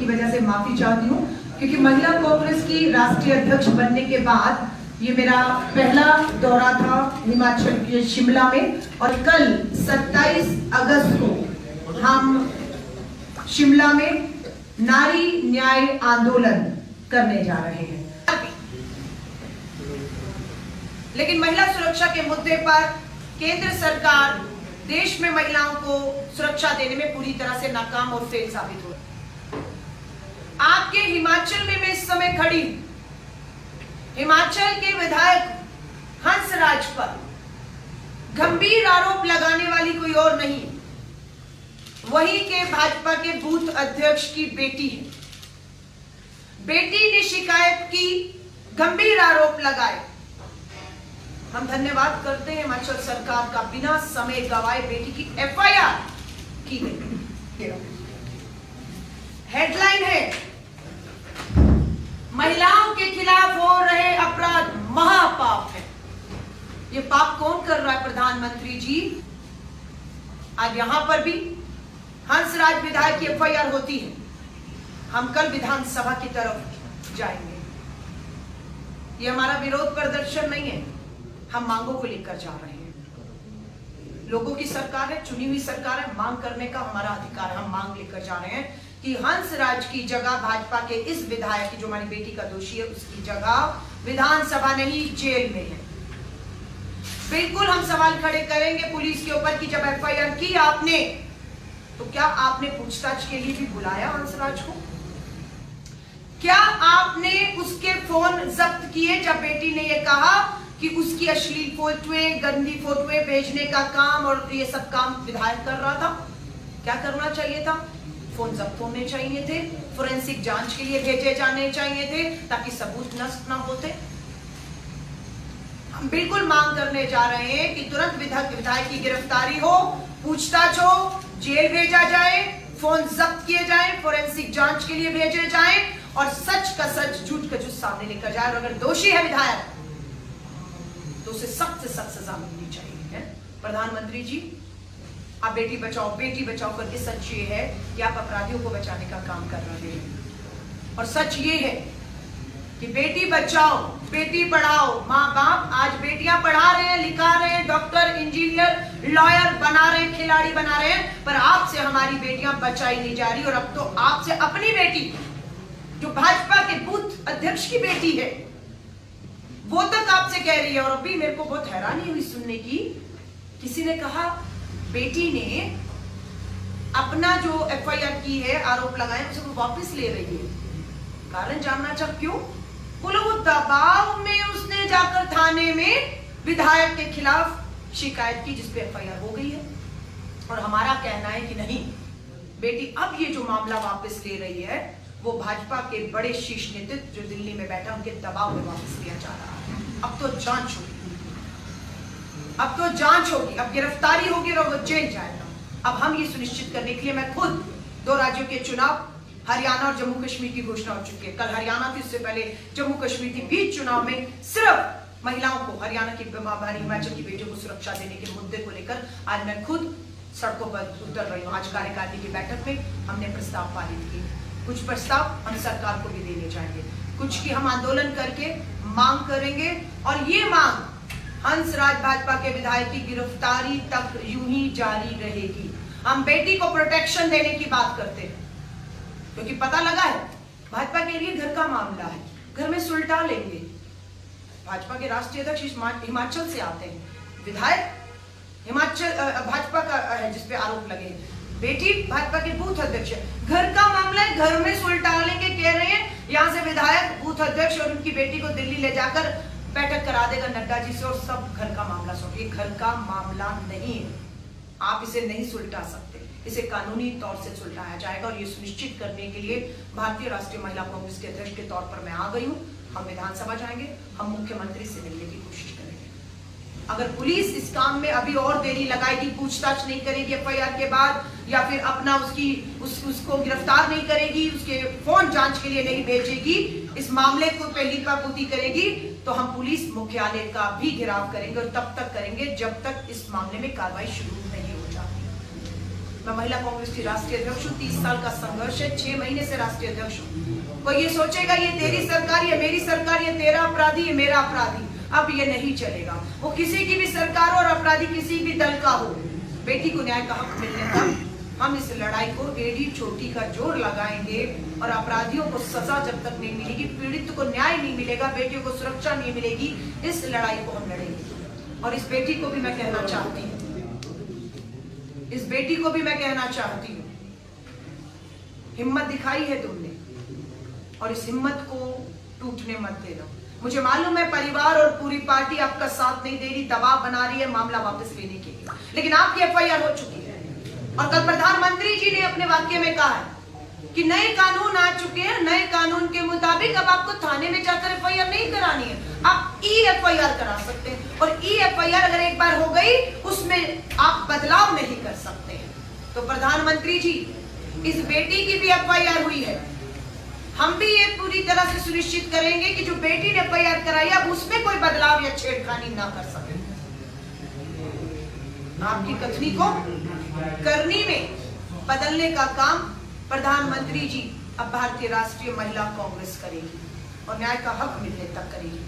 की वजह से माफी चाहती हूँ, क्योंकि महिला कांग्रेस की राष्ट्रीय अध्यक्ष बनने के बाद ये मेरा पहला दौरा था हिमाचल के शिमला में, और कल 27 अगस्त को हम शिमला में नारी न्याय आंदोलन करने जा रहे हैं। लेकिन महिला सुरक्षा के मुद्दे पर केंद्र सरकार देश में महिलाओं को सुरक्षा देने में पूरी तरह से नाकाम और फेल साबित हो रही है। आपके हिमाचल में मैं इस समय खड़ी, हिमाचल के विधायक हंसराज पर गंभीर आरोप लगाने वाली कोई और नहीं, वही के भाजपा के बूथ अध्यक्ष की बेटी है। बेटी ने शिकायत की, गंभीर आरोप लगाए। हम धन्यवाद करते हैं हिमाचल सरकार का, बिना समय गवाए बेटी की एफआईआर की गई। हेडलाइन है, महिलाओं के खिलाफ हो रहे अपराध महापाप है। ये पाप कौन कर रहा है? प्रधानमंत्री जी। आज यहां पर भी हंसराज विधायक की एफआईआर होती है। हम कल विधानसभा की तरफ जाएंगे। ये हमारा विरोध प्रदर्शन नहीं है, हम मांगों को लेकर जा रहे हैं। लोगों की सरकार है, चुनी हुई सरकार है, मांग करने का हमारा अधिकार है। हम मांग लेकर जा रहे हैं कि हंसराज की जगह भाजपा के इस विधायक की, जो हमारी बेटी का दोषी है, उसकी जगह विधानसभा नहीं जेल में है। बिल्कुल हम सवाल खड़े करेंगे पुलिस के ऊपर कि जब एफआईआर की आपने, तो क्या आपने पूछताछ के लिए भी बुलाया हंसराज को? क्या आपने उसके फोन जब्त किए जब बेटी ने यह कहा कि उसकी अश्लील फोटोएं, गंदी फोटोएं भेजने का काम और ये सब काम विधायक कर रहा था? क्या करना चाहिए था? फोन जब्त होने चाहिए थे, फोरेंसिक जांच के लिए भेजे जाने चाहिए थे, ताकि सबूत नष्ट ना होते। हम बिल्कुल मांग करने जा रहे हैं कि तुरंत विधायक की गिरफ्तारी हो, पूछताछ हो, जेल भेजा जाए, फोन जब्त किए जाए, फोरेंसिक जांच के लिए भेजे जाए, और सच का सच, झूठ का झूठ सामने लेकर जाए। और अगर दोषी है विधायक तो उसे सख्त से सख्त सजा मिलनी चाहिए। प्रधानमंत्री जी, आप बेटी बचाओ करके सच ये है कि आप अपराधियों को बचाने का काम कर रहे हैं, और सच ये है कि बेटी बचाओ बेटी पढ़ाओ। माँ बाप आज बेटियां पढ़ा रहे हैं, लिखा रहे हैं, डॉक्टर, इंजीनियर, लॉयर बना रहे हैं, खिलाड़ी बना रहे हैं, पर आपसे हमारी बेटियां बचाई नहीं जा रही। और अब तो आपसे अपनी बेटी, जो भाजपा के बूथ अध्यक्ष की बेटी है, वो तक आपसे कह रही है। और अभी मेरे को बहुत हैरानी हुई सुनने की, किसी ने कहा बेटी ने अपना जो एफआईआर की है, आरोप लगाए, उसे वो वापस ले रही है। कारण जानना चाह क्यों? बोलो वो दबाव में उसने जाकर थाने में विधायक के खिलाफ शिकायत की, जिसपे एफआईआर हो गई है। और हमारा कहना है कि नहीं, बेटी अब ये जो मामला वापस ले रही है, वो भाजपा के बड़े शीर्ष नेतृत्व जो दिल्ली में बैठा, उनके दबाव में वापस लिया जा रहा है। अब तो जांच होगी, अब तो जांच होगी, अब गिरफ्तारी होगी और वो जेल जाएगा। अब हम ये सुनिश्चित करने के लिए, मैं खुद 2 राज्यों के चुनाव, हरियाणा और जम्मू कश्मीर की घोषणा हो चुकी है। कल हरियाणा थी, उससे पहले जम्मू कश्मीर थी। बीच चुनाव में सिर्फ महिलाओं को, हरियाणा की, हिमाचल की बेटियों को सुरक्षा देने के मुद्दे को लेकर आज मैं खुद सड़कों पर उतर रही हूँ। आज कार्यकारिणी की बैठक में हमने प्रस्ताव पारित किए। कुछ प्रस्ताव हम सरकार को भी देने जाएंगे, कुछ की हम आंदोलन करके मांग करेंगे। और ये मांग हंसराज भाजपा के विधायक की गिरफ्तारी तक यूं ही जारी रहेगी। हम बेटी को प्रोटेक्शन देने की बात करते हैं, क्योंकि पता लगा है भाजपा के लिए घर का मामला है, घर में सुलटा लेंगे। भाजपा के राष्ट्रीय अध्यक्ष हिमाचल से आते हैं, विधायक हिमाचल भाजपा का है जिसपे आरोप लगे हैं, बेटी भाजपा के बूथ अध्यक्ष है। घर का मामला है, घर में सुलटा लेंगे कह रहे हैं। यहां से विधायक, बूथ अध्यक्ष और उनकी बेटी को दिल्ली ले जाकर बैठक करा देगा नड्डा जी से, और सब घर का मामला सुन। ये घर का मामला नहीं है, आप इसे नहीं सुलटा सकते, इसे कानूनी तौर से सुलटाया जाएगा। और ये सुनिश्चित करने के लिए भारतीय राष्ट्रीय महिला कांग्रेस के अध्यक्ष के तौर पर मैं आ गई हूँ। हम विधानसभा जाएंगे, हम मुख्यमंत्री से मिलने की कोशिश करेंगे। अगर पुलिस इस काम में अभी और देरी लगाएगी, पूछताछ नहीं करेगी एफआईआर के बाद, या फिर अपना उसको गिरफ्तार नहीं करेगी, उसके फोन जांच के लिए नहीं भेजेगी, इस मामले को पे लीपापोती करेगी, तो हम पुलिस मुख्यालय का भी घेराव करेंगे। और तब तक करेंगे जब तक इस मामले में कार्रवाई शुरू नहीं हो जाती। मैं महिला कांग्रेस की राष्ट्रीय अध्यक्ष हूँ। 30 साल का संघर्ष है, 6 महीने से राष्ट्रीय अध्यक्ष हूँ। कोई ये सोचेगा ये तेरी सरकार, ये मेरी सरकार, ये तेरा अपराधी, ये मेरा अपराधी, अब ये नहीं चलेगा। वो किसी की भी सरकार हो और अपराधी किसी भी दल का हो, बेटी को न्याय का हक मिलने तक हम इस लड़ाई को एड़ी चोटी का जोर लगाएंगे और अपराधियों को सजा जब तक नहीं मिलेगी, पीड़ित को न्याय नहीं मिलेगा, बेटियों को सुरक्षा नहीं मिलेगी, इस लड़ाई को हम लड़ेंगे। और इस बेटी को भी मैं कहना चाहती हूँ, इस बेटी को भी मैं कहना चाहती हूँ, हिम्मत दिखाई है तुमने और इस हिम्मत को टूटने मत देना। मुझे मालूम है परिवार और पूरी पार्टी आपका साथ नहीं दे रही, दबाव बना रही है मामला वापस लेने के लिए, लेकिन आपकी एफआईआर हो चुकी है। और कल प्रधानमंत्री जी ने अपने वाक्य में कहा है कि नए कानून आ चुके हैं, नए कानून के मुताबिक अब आपको थाने में जाकर एफआईआर नहीं करानी है, आप ई एफआईआर करा सकते हैं। और ई एफआईआर अगर एक बार हो गई उसमें आप बदलाव नहीं कर सकते हैं। तो प्रधानमंत्री जी, इस बेटी की भी एफआईआर हुई है, हम भी ये पूरी तरह से सुनिश्चित करेंगे कि जो बेटी ने एफआईआर कराई अब उसमें कोई बदलाव या छेड़खानी ना कर सके। आपकी कथनी को करनी में बदलने का काम प्रधानमंत्री जी अब भारतीय राष्ट्रीय महिला कांग्रेस करेगी और न्याय का हक मिलने तक करेगी।